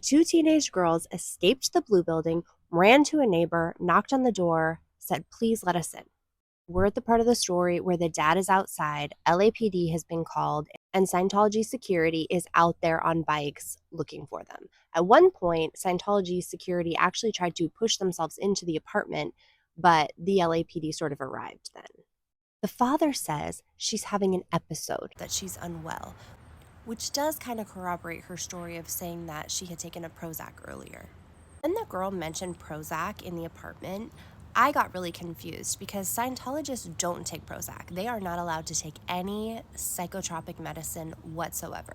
Two teenage girls escaped the Blue Building, ran to a neighbor, knocked on the door, said, "Please let us in." We're at the part of the story where the dad is outside, LAPD has been called, and Scientology security is out there on bikes looking for them. At one point, Scientology security actually tried to push themselves into the apartment, but the LAPD sort of arrived then. The father says she's having an episode, that she's unwell, which does kind of corroborate her story of saying that she had taken a Prozac earlier. When the girl mentioned Prozac in the apartment, I got really confused because Scientologists don't take Prozac. They are not allowed to take any psychotropic medicine whatsoever.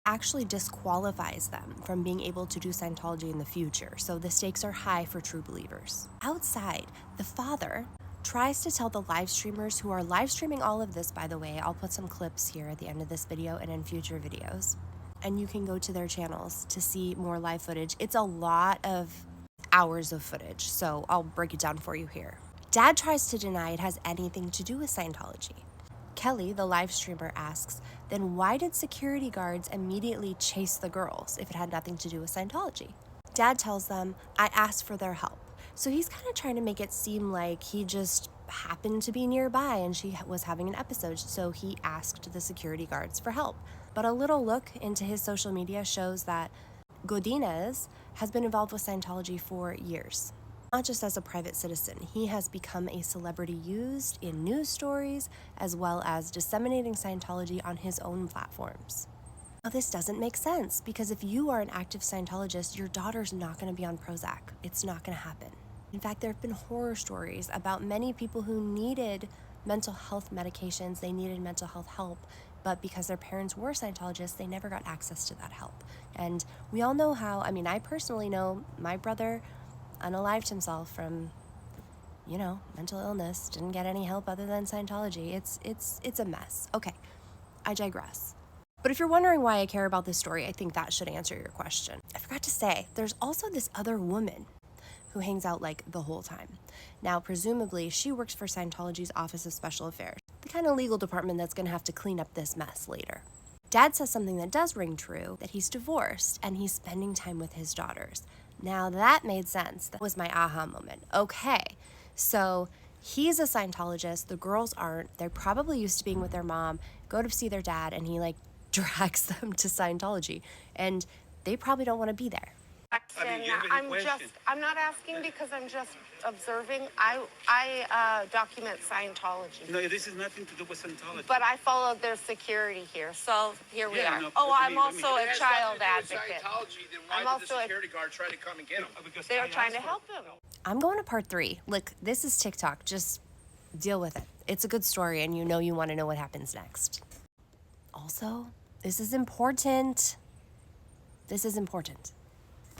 Actually disqualifies them from being able to do Scientology in the future, so the stakes are high for true believers. Outside, the father tries to tell the live streamers who are live streaming all of this, by the way. I'll put some clips here at the end of this video and in future videos, and you can go to their channels to see more live footage. It's a lot of hours of footage, so I'll break it down for you here. Dad tries to deny it has anything to do with Scientology. Kelly, the live streamer, asks, then why did security guards immediately chase the girls if it had nothing to do with Scientology? Dad tells them, I asked for their help. So he's kind of trying to make it seem like he just happened to be nearby and she was having an episode, so he asked the security guards for help. But a little look into his social media shows that Godinez has been involved with Scientology for years. Not just as a private citizen, he has become a celebrity used in news stories as well as disseminating Scientology on his own platforms. Now, this doesn't make sense because if you are an active Scientologist, your daughter's not going to be on Prozac. It's not going to happen. In fact, there have been horror stories about many people who needed mental health medications, they needed mental health help, but because their parents were Scientologists, they never got access to that help. And we all know how, I personally know my brother unalived himself from, mental illness, didn't get any help other than Scientology. It's a mess. Okay, I digress. But if you're wondering why I care about this story, I think that should answer your question. I forgot to say, there's also this other woman who hangs out like the whole time. Now, presumably, she works for Scientology's Office of Special Affairs, the kind of legal department that's gonna have to clean up this mess later. Dad says something that does ring true, that he's divorced and he's spending time with his daughters. Now that made sense. That was my aha moment. Okay, so he's a Scientologist, the girls aren't. They're probably used to being with their mom, go to see their dad, and he drags them to Scientology, and they probably don't want to be there. I'm not asking because I'm just observing. I document Scientology. No, this is nothing to do with Scientology. But I followed their security here, so here we are. I'm also a child advocate. Then why did the security guard try to come and get him? They were trying to help him. I'm going to part 3. Look, this is TikTok. Just deal with it. It's a good story, and you want to know what happens next. Also, this is important. This is important.